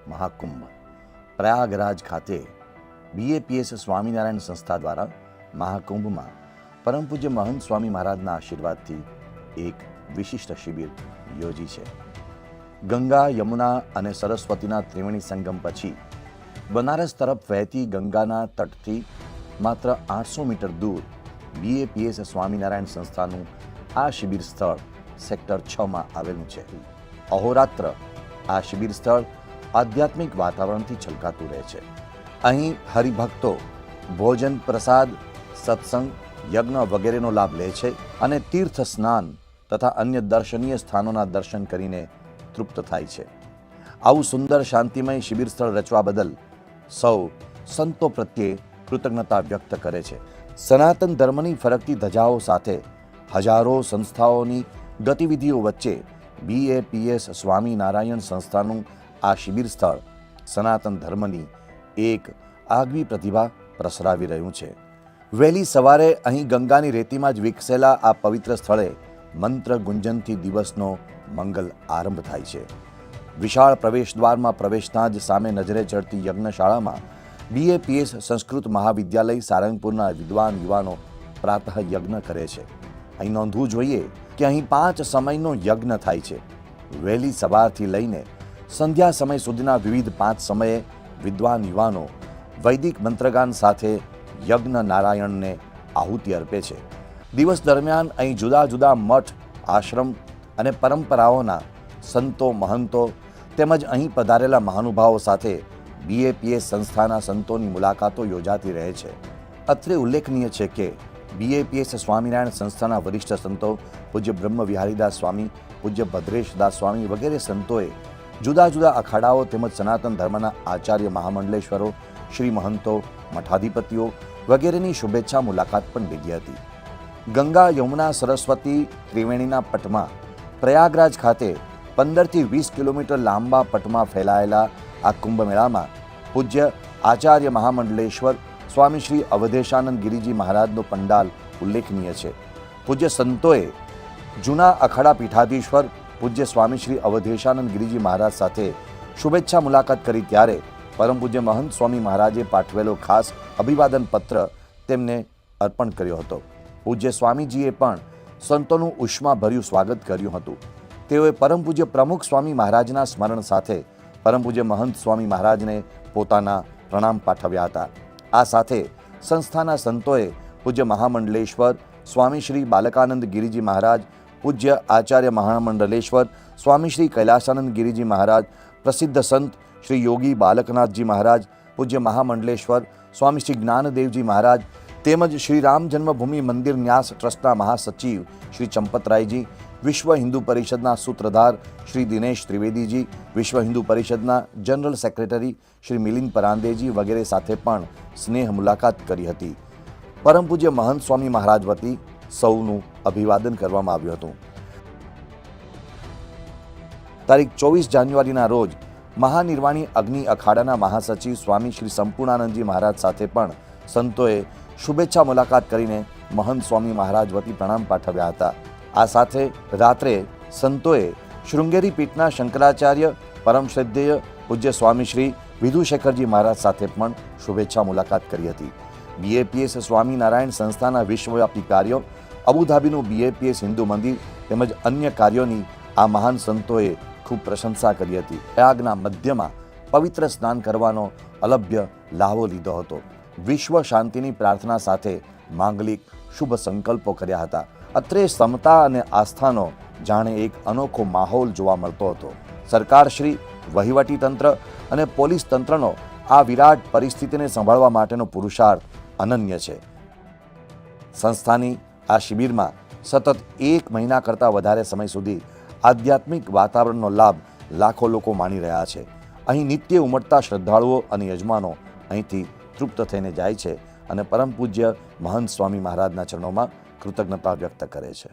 મહાકુંભ પ્રયાગરાજ ખાતે BAPS સ્વામિનારાયણ સંસ્થા દ્વારા મહાકુંભમાં પરમ પૂજ્ય મહંત સ્વામી મહારાજના આશીર્વાદથી એક વિશિષ્ટ શિબિર યોજી છે. ગંગા, યમુના અને સરસ્વતીના ત્રિવેણી સંગમ પછી બનારસ તરફ વહેતી ગંગાના તટથી માત્ર 800 મીટર દૂર BAPS સ્વામિનારાયણ સંસ્થાનું આ શિબિર સ્થળ સેક્ટર 6માં આવેલું છે. અહોરાત્ર આ શિબિર સ્થળ આધ્યાત્મિક વાતાવરણથી છલકાતું રહે છે. અહીં હરિભક્તો ભોજન, પ્રસાદ, સત્સંગ, યજ્ઞ વગેરેનો લાભ લે છે અને તીર્થ સ્નાન તથા અન્ય દર્શનીય સ્થાનોના દર્શન કરીને તૃપ્ત થાય છે. આવું સુંદર શાંતિમય શિબિર સ્થળ રચવા બદલ સૌ સંતો પ્રત્યે કૃતજ્ઞતા વ્યક્ત કરે છે. સનાતન ધર્મની ફરકતી ધજાઓ સાથે હજારો સંસ્થાઓની ગતિવિધિઓ વચ્ચે BAPS સ્વામિનારાયણ સંસ્થાનું આ શિબિર સ્થળ સનાતન ધર્મની એક આગવી પ્રતિભા પ્રસરાવી રહ્યું છે. વહેલી સવારે અહીં ગંગાની રેતીમાં જ વિકસેલા આ પવિત્ર સ્થળે મંત્ર ગુંજનથી દિવસનો મંગલ આરંભ થાય છે. વિશાળ પ્રવેશ દ્વારમાં પ્રવેશતા જ સામે નજરે ચડતી યજ્ઞશાળામાં BAPS સંસ્કૃત મહાવિદ્યાલય સારંગપુરના વિદ્વાન યુવાનો પ્રાતઃ યજ્ઞ કરે છે. અહીં નોંધવું જોઈએ કે અહીં 5 સમયનો યજ્ઞ થાય છે. વહેલી સવારથી લઈને સંધ્યા સમય સુધીના વિવિધ 5 સમયે વિદ્વાન યુવાનો વૈદિક મંત્રગાન સાથે યજ્ઞ નારાયણને આહુતિ અર્પે છે. દિવસ દરમિયાન અહીં જુદા જુદા મઠ, આશ્રમ અને પરંપરાઓના સંતો, મહંતો તેમજ અહીં પધારેલા મહાનુભાવો સાથે BAPS સંસ્થાના સંતોની મુલાકાતો યોજાતી રહે છે. અત્રે ઉલ્લેખનીય છે કે BAPS સ્વામિનારાયણ સંસ્થાના વરિષ્ઠ સંતો પૂજ્ય બ્રહ્મ વિહારીદાસ સ્વામી, પૂજ્ય ભદ્રેશદાસ સ્વામી વગેરે સંતોએ જુદા જુદા અખાડાઓ તેમજ સનાતન ધર્મના આચાર્ય મહામંડલેશ્વરો, શ્રી મહંતો, મઠાધિપતિઓ વગેરેની શુભેચ્છા મુલાકાત પણ લીધી હતી. ગંગા, યમુના, સરસ્વતી ત્રિવેણીના પટમાં પ્રયાગરાજ ખાતે 15થી 20 કિલોમીટર લાંબા પટમાં ફેલાયેલા આ કુંભ મેળામાં પૂજ્ય આચાર્ય મહામંડલેશ્વર સ્વામી શ્રી અવધેશાનંદ ગિરિજી મહારાજનો પંડાલ ઉલ્લેખનીય છે. પૂજ્ય સંતોએ જૂના અખાડા પીઠાધીશ્વર પૂજ્ય સ્વામી શ્રી અવધેશાનંદ ગિરિજી મહારાજ સાથે શુભેચ્છા મુલાકાત કરી ત્યારે પરમ પૂજ્ય મહંત સ્વામી મહારાજે પાઠવેલો ખાસ અભિવાદન પત્ર તેમને અર્પણ કર્યો હતો. પૂજ્ય સ્વામીજીએ પણ સંતોનું ઉષ્માભર્યું સ્વાગત કર્યું હતું. તેઓએ પરમ પૂજ્ય પ્રમુખ સ્વામી મહારાજના સ્મરણ સાથે પરમ પૂજ્ય મહંત સ્વામી મહારાજને પોતાના પ્રણામ પાઠવ્યા હતા. આ સાથે સંસ્થાના સંતોએ પૂજ્ય મહામંડલેશ્વર સ્વામી શ્રી બાલકાનંદ ગિરિજી મહારાજ, પૂજ્ય આચાર્ય મહામંડલેશ્વર સ્વામી શ્રી કૈલાસાનંદ ગિરિજી મહારાજ, પ્રસિદ્ધ સંત શ્રી યોગી બાલકનાથજી મહારાજ, પૂજ્ય મહામંડલેશ્વર સ્વામી શ્રી જ્ઞાનદેવજી મહારાજ તેમજ શ્રી રામ જન્મભૂમિ મંદિર ન્યાસ ટ્રસ્ટના મહાસચિવ શ્રી ચંપતરાયજી, વિશ્વ હિન્દુ પરિષદના સૂત્રધાર શ્રી દિનેશ ત્રિવેદીજી, વિશ્વ હિન્દુ પરિષદના જનરલ સેક્રેટરી શ્રી મિલિંદ પરાંદેજી વગેરે સાથે પણ સ્નેહ મુલાકાત કરી હતી. પરમ પૂજ્ય મહંત સ્વામી મહારાજ વતી સૌનું અભિવાદન કરવામાં આવ્યું હતું. તારીખ 24 જાન્યુઆરીના રોજ મહાનિર્વાણી અગ્નિ અખાડાના મહાસચિવ સ્વામી શ્રી સંપૂર્ણાનંદજી મહારાજ સાથે પણ સંતોએ શુભેચ્છા મુલાકાત કરીને મહંત સ્વામી મહારાજ વતી પ્રણામ પાઠવ્યા હતા. આ સાથે રાત્રે સંતોએ શૃંગેરી પીઠના શંકરાચાર્ય પરમ શ્રદ્ધેય પૂજ્ય સ્વામી શ્રી વિધુશેખરજી મહારાજ સાથે પણ શુભેચ્છા મુલાકાત કરી હતી. BAPS સ્વામિનારાયણ સંસ્થાના વિશ્વવ્યાપી કાર્યો, અબુધાબીનું BAPS હિન્દુ મંદિર તેમજ અન્ય કાર્યોની આ મહાન સંતોએ ખૂબ પ્રશંસા કરી હતી. પ્રયાગના મધ્યમાં પવિત્ર સ્નાન કરવાનો અલભ્ય લાહવો લીધો હતો. વિશ્વ શાંતિની પ્રાર્થના સાથે માંગલિક શુભ સંકલ્પો કર્યા હતા. અત્રે સમતા અને આસ્થાનો જાણે એક અનોખો માહોલ જોવા મળતો હતો. સરકારશ્રી, વહીવટી તંત્ર અને પોલીસ તંત્રનો આ વિરાટ પરિસ્થિતિને સંભાળવા માટેનો પુરુષાર્થ અનન્ય છે. સંસ્થાની આ શિબિરમાં સતત 1 મહિના કરતાં વધારે સમય સુધી આધ્યાત્મિક વાતાવરણનો લાભ લાખો લોકો માણી રહ્યા છે. અહીં નિત્ય ઉમટતા શ્રદ્ધાળુઓ અને યજમાનો અહીંથી તૃપ્ત થઈને જાય છે અને પરમ પૂજ્ય મહંત સ્વામી મહારાજના ચરણોમાં કૃતજ્ઞતા વ્યક્ત કરે છે.